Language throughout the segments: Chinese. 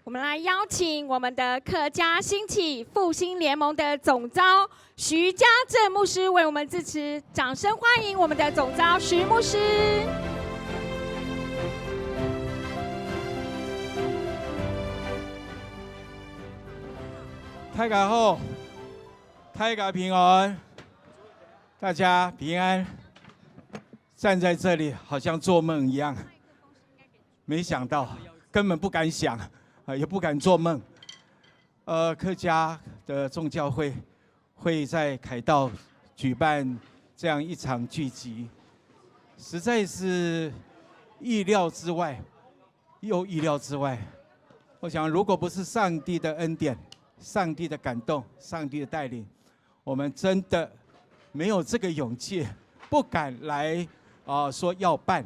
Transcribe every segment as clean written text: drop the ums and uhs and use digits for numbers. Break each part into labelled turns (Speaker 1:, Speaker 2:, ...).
Speaker 1: 我们来邀请我们的客家兴起复兴联盟的总召徐家正牧师为我们致辞，掌声欢迎我们的总召徐牧师。
Speaker 2: 大家好，大家平安，大家平安。站在这里好像做梦一样，没想到，根本不敢想。也不敢做梦。客家的众教会会在凯道举办这样一场聚集，实在是意料之外，又意料之外。我想，如果不是上帝的恩典、上帝的感动、上帝的带领，我们真的没有这个勇气，不敢来说要办。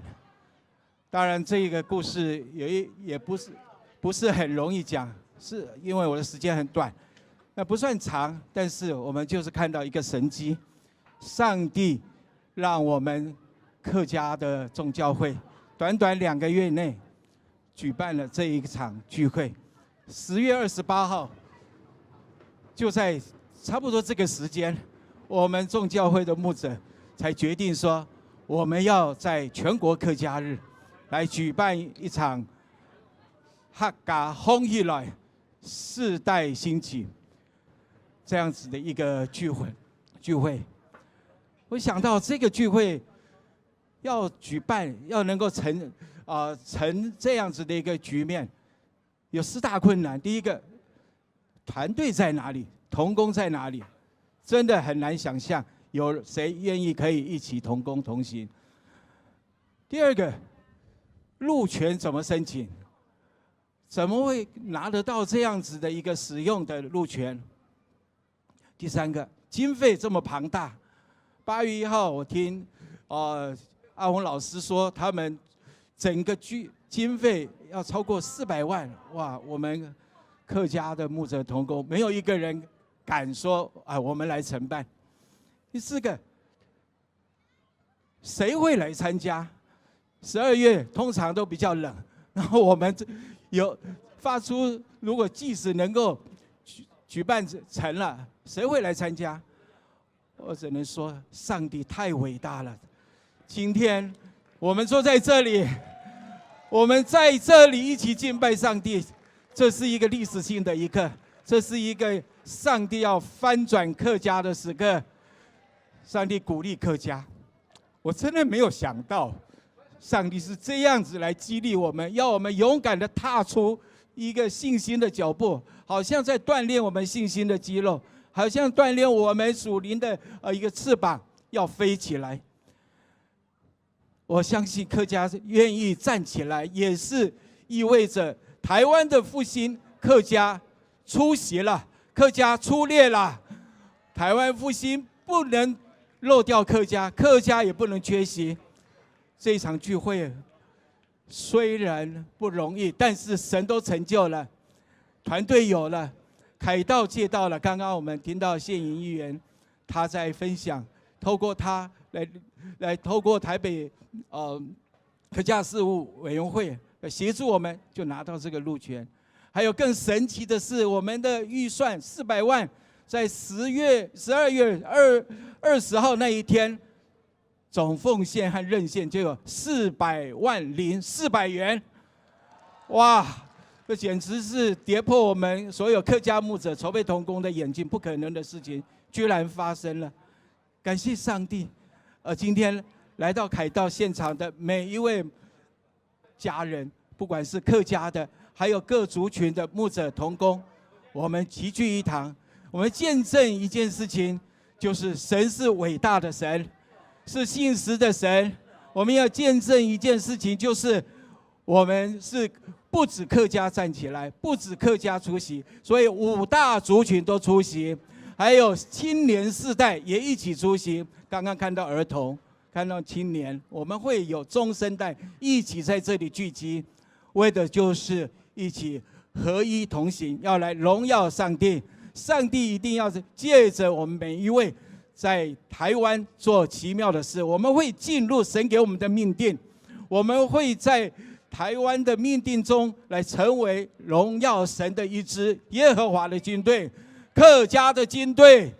Speaker 2: 当然，这个故事也不是很容易讲，是因为我的时间很短，那不算长，但是我们就是看到一个神迹，上帝让我们客家的众教会短短2个月内举办了这一场聚会。10月28号，就在差不多这个时间，我们众教会的牧者才决定说，我们要在全国客家日来举办一场客家风起来，世代兴起，这样子的一个聚会。我想到这个聚会要举办，要能够成这样子的一个局面，有4大困难。第一个，团队在哪里？同工在哪里？真的很难想象有谁愿意可以一起同工同行。第二个，路权怎么申请？怎么会拿得到这样子的一个使用的路权？第3个，经费这么庞大。8月1号，我听阿宏老师说，他们整个经费要超过400万，哇！我们客家的牧者同工没有一个人敢说我们来承办。第4个，谁会来参加？12月通常都比较冷，然后我们有发出，如果即使能够举办成了，谁会来参加？我只能说，上帝太伟大了。今天我们坐在这里，我们在这里一起敬拜上帝，这是一个历史性的一刻，这是一个上帝要翻转客家的时刻。上帝鼓励客家，我真的没有想到。上帝是这样子来激励我们，要我们勇敢地踏出一个信心的脚步，好像在锻炼我们信心的肌肉，好像锻炼我们属灵的一个翅膀，要飞起来。我相信客家愿意站起来，也是意味着台湾的复兴，客家出席了，客家出列了。台湾复兴不能漏掉客家，客家也不能缺席。这一场聚会虽然不容易，但是神都成就了，团队有了，凯道借到了。刚刚我们听到谢颖议员他在分享，透过他来透过台北客家事务委员会协助我们，就拿到这个路权。还有更神奇的是，我们的预算400万，在12月20号那一天，总奉献和认献就有400万零400元，哇！这简直是跌破我们所有客家牧者筹备同工的眼睛，不可能的事情居然发生了。感谢上帝！今天来到凯道现场的每一位家人，不管是客家的，还有各族群的牧者同工，我们齐聚一堂，我们见证一件事情，就是神是伟大的神。是信实的神，我们要见证一件事情，就是我们是不止客家站起来，不止客家出席，所以5大族群都出席，还有青年世代也一起出席。刚刚看到儿童，看到青年，我们会有中生代一起在这里聚集，为的就是一起合一同行，要来荣耀上帝。上帝一定要借着我们每一位在台湾做奇妙的事，我们会进入神给我们的命定，我们会在台湾的命定中来成为荣耀神的一支耶和华的军队，客家的军队，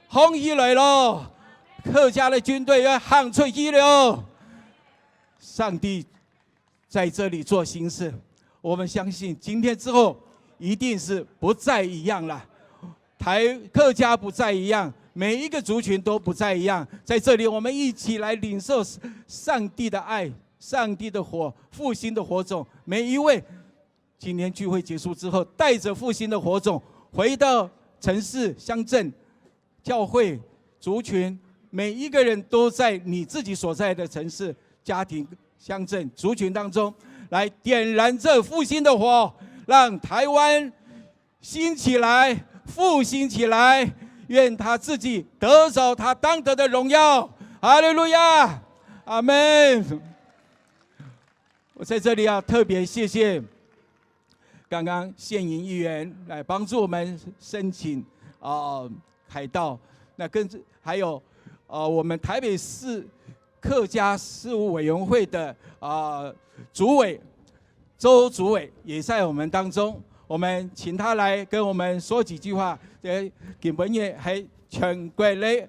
Speaker 2: 红起来咯！客家的军队要喊出去了。上帝在这里做新事，我们相信今天之后一定是不再一样了。客家不再一样，每一个族群都不再一样。在这里，我们一起来领受上帝的爱。上帝的火，复兴的火种，每一位今天聚会结束之后，带着复兴的火种回到城市、乡镇、教会、族群，每一个人都在你自己所在的城市、家庭、乡镇、族群当中，来点燃这复兴的火，让台湾兴起来、复兴起来。愿他自己得着他当得的荣耀。哈利路亚，阿们。我在这里要特别谢谢刚刚县营议员来帮助我们申请凯道，那还有我们台北市客家事务委员会的主委周主委也在我们当中，我们请他来跟我们说几句话。基本也係全國嘅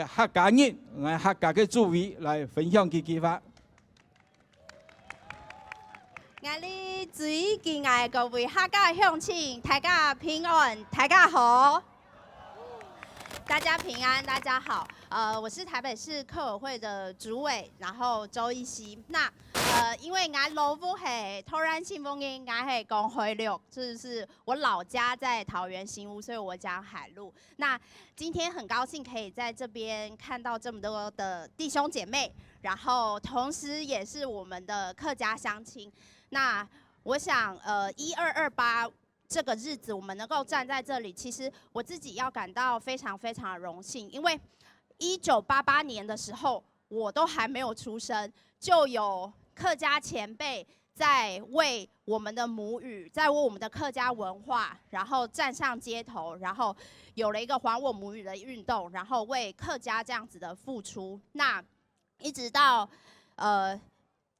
Speaker 2: 客家人，客家嘅主委來分享幾句話。
Speaker 3: 我哋最敬愛各位客家鄉親，大家平安，大家好。大家平安，大家好。我是台北市客委会的主委，然后周一熙。那因为我老父是桃园新丰人，我是讲海陆，就是我老家在桃园新屋，所以我讲海陆。那今天很高兴可以在这边看到这么多的弟兄姐妹，然后同时也是我们的客家乡亲。那我想，1228。这个日子我们能够站在这里，其实我自己要感到非常非常的荣幸，因为1988年的时候，我都还没有出生，就有客家前辈在为我们的母语，在为我们的客家文化，然后站上街头，然后有了一个还我母语的运动，然后为客家这样子的付出。那一直到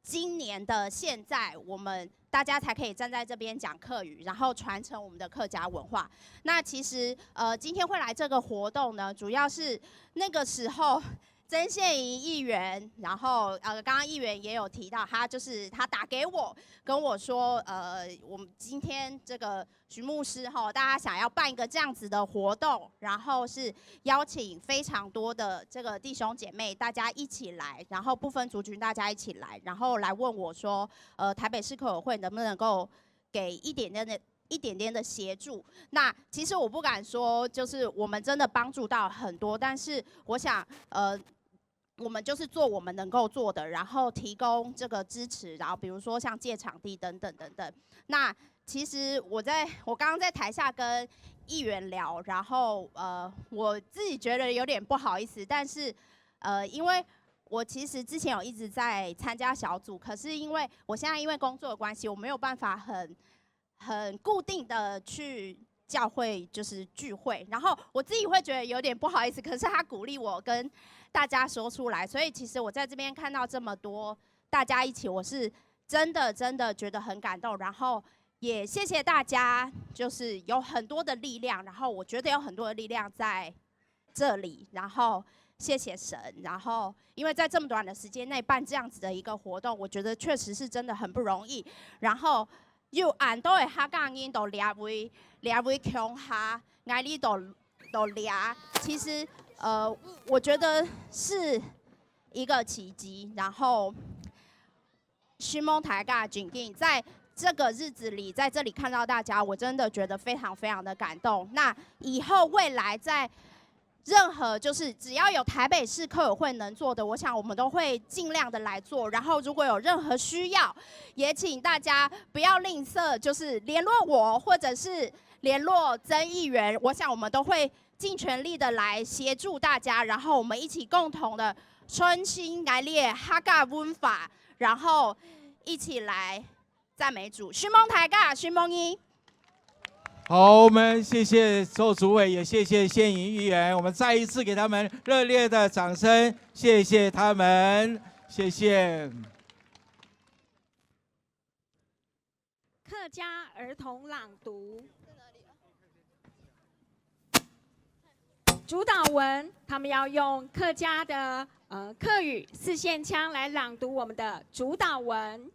Speaker 3: 今年的现在，我们大家才可以站在这边讲客语，然后传承我们的客家文化。那其实今天会来这个活动呢，主要是那个时候曾宪营议员，然后刚刚议员也有提到，他打给我，跟我说我们今天这个徐牧师大家想要办一个这样子的活动，然后是邀请非常多的这个弟兄姐妹大家一起来，然后不分族群大家一起来，然后来问我说台北市客委会能不能够给一点点的协助。那其实我不敢说就是我们真的帮助到很多，但是我想我们就是做我们能够做的，然后提供这个支持，然后比如说像借场地等等等等。那其实我刚刚在台下跟议员聊，然后我自己觉得有点不好意思，但是因为我其实之前有一直在参加小组，可是因为我现在因为工作的关系，我没有办法很固定的去教会就是聚会，然后我自己会觉得有点不好意思，可是他鼓励我跟大家说出来，所以其实我在这边看到这么多大家一起，我是真的觉得很感动，然后也谢谢大家，就是有很多的力量，然后我觉得有很多的力量在这里，然后谢谢神，然后因为在这么短的时间内办这样子的一个活动，我觉得确实是真的很不容易，然后又按到的客家人都列为强下，爱你都列，其实我觉得是一个奇迹。然后，希望大家紧紧在这个日子里，在这里看到大家，我真的觉得非常非常的感动。那以后未来在任何就是只要有台北市客委会能做的，我想我们都会尽量的来做。然后如果有任何需要，也请大家不要吝啬，就是联络我或者是联络曾议员，我想我们都会尽全力的来协助大家，然后我们一起共同的重新来列客家文化，然后一起来赞美主。寻梦台家，寻梦伊。
Speaker 2: 好，我们谢谢周主委，也谢谢县营议员，我们再一次给他们热烈的掌声，谢谢他们，谢谢。
Speaker 1: 客家儿童朗读。主导文，他们要用客家的客语四线腔来朗读我们的主导文。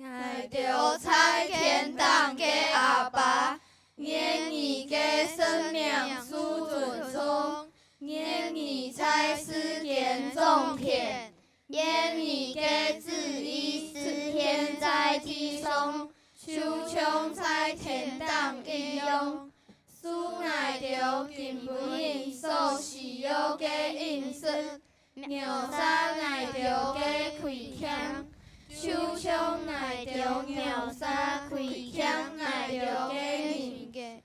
Speaker 4: 爱着在天堂的阿爸，愿你的生命苏准聪，愿你在世间种田，愿你的旨意实现在地上，就像在天堂一样。苏爱着金本人所需要的饮食，鸟山爱着的开腔。手枪爱着鸟沙开枪爱着的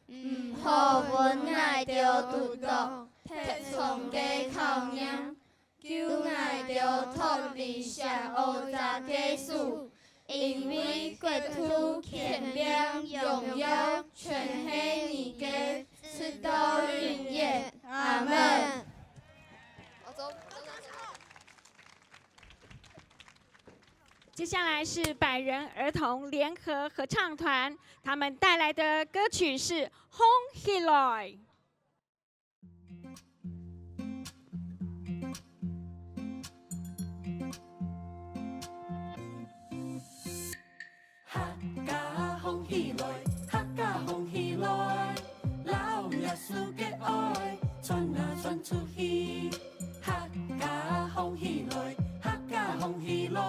Speaker 4: 人，好阮爱着独独，铁创的口音，救爱着脱离社会杂技术，因为国土天亮荣耀，全系你的出道云烟，阿门。
Speaker 1: 接下来是百人儿童联合合唱团，他们带来的歌曲是《红起来》。
Speaker 5: 客家红起来，客家红起来，老耶稣的爱传啊传出去。客家红起来，客家红起来。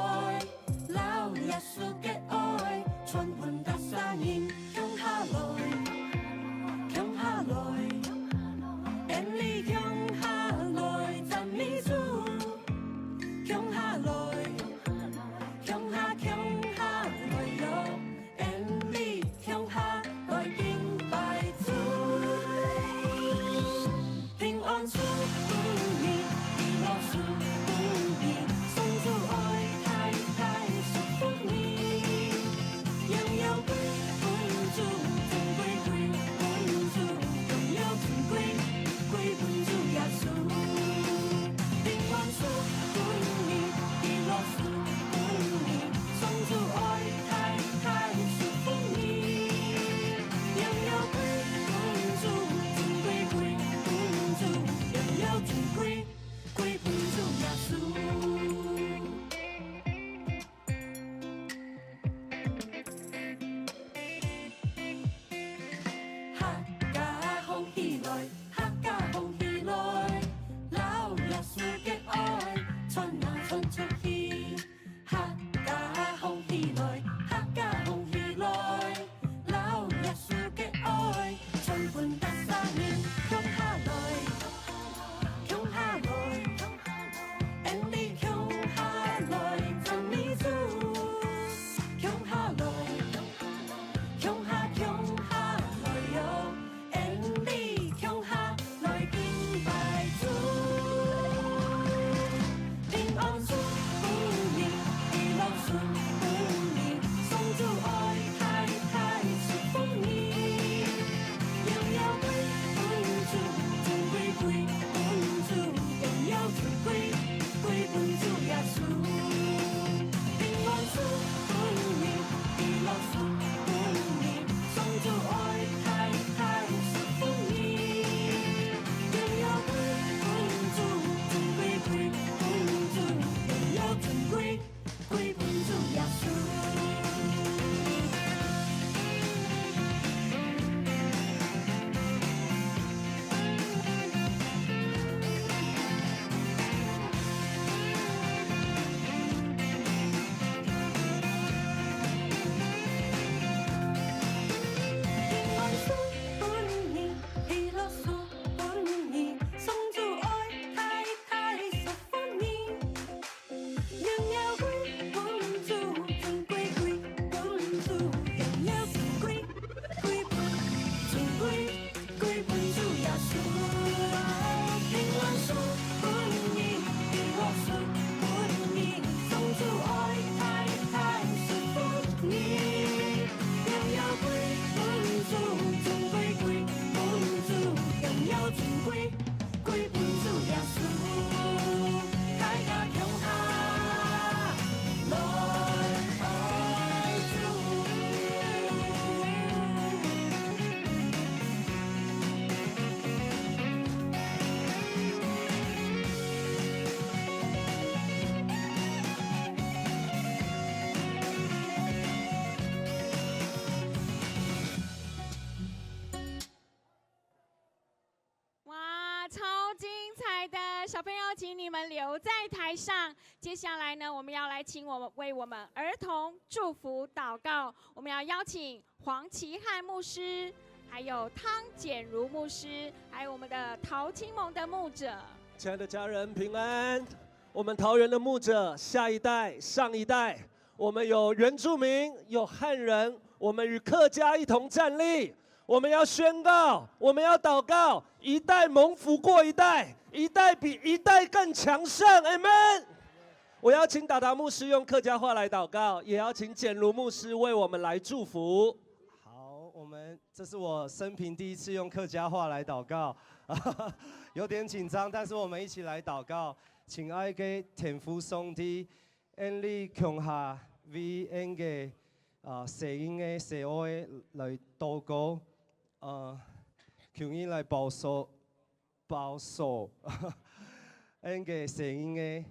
Speaker 5: 老耶稣的愛，傳遍大山人，向下來，向下來，願你向下來，讚美主，向下來，向下來咯，願你向下來敬拜主，平安主你，平安主你，送主愛。
Speaker 1: 小朋友，请你们留在台上。接下来呢，我们要来请为我们儿童祝福祷告。我们要邀请黄奇汉牧师，还有汤简如牧师，还有我们的陶青蒙的牧者。
Speaker 6: 亲爱的家人平安，我们桃园的牧者，下一代、上一代，我们有原住民，有汉人，我们与客家一同站立。我们要宣告，我们要祷告，一代蒙福过一代，一代比一代更强盛。Amen。我要请达达牧师用客家话来祷告，也要请简如牧师为我们来祝福。
Speaker 7: 好，这是我生平第一次用客家话来祷告，有点紧张，但是我们一起来祷告。亲爱的天父上帝，愿你降下为恩嘅世人嘅社會來禱告，求你來保守，恩嘅世人嘅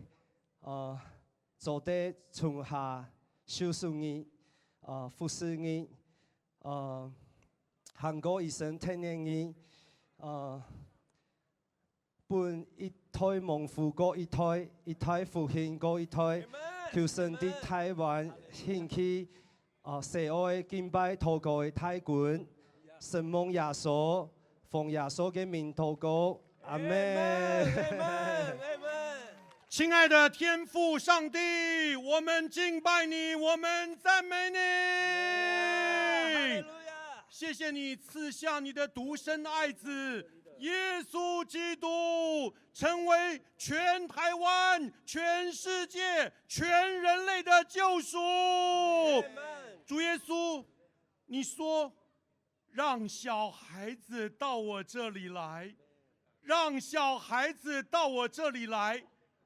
Speaker 7: 做得從下收拾你，服侍你，行過一生聽念你，本一胎蒙福過一胎，一胎復興過一胎，求神的台灣興起。社會敬拜禱告嘅太管，神蒙耶穌，奉耶穌嘅名禱告，阿們。
Speaker 8: 亲爱的天父上帝，我们敬拜你，我们赞美你。谢谢你赐下你的独生爱子耶稣基督，成为全台湾、全世界、全人类的救赎。主耶稣，你说让小孩子到我这里来，让小孩子到我这里来。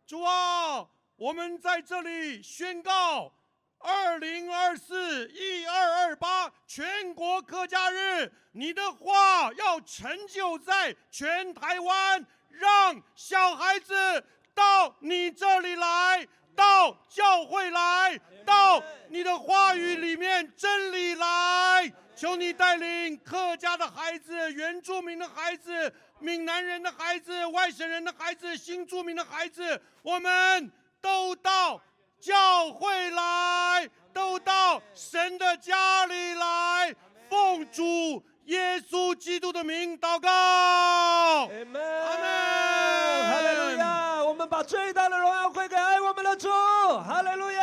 Speaker 8: 主啊，我们在这里宣告，2024-1228全国客家日，你的话要成就在全台湾，让小孩子到你这里来，到教会来，到你的话语里面真理来。求你带领客家的孩子、原住民的孩子、闽南人的孩子、外省人的孩子、新住民的孩子，我们都到教会来，都到神的家里来，奉主耶稣基督的名祷告。阿门。
Speaker 6: 哈利路亚！我们把最大的荣耀归给爱我们的主。哈利路亚！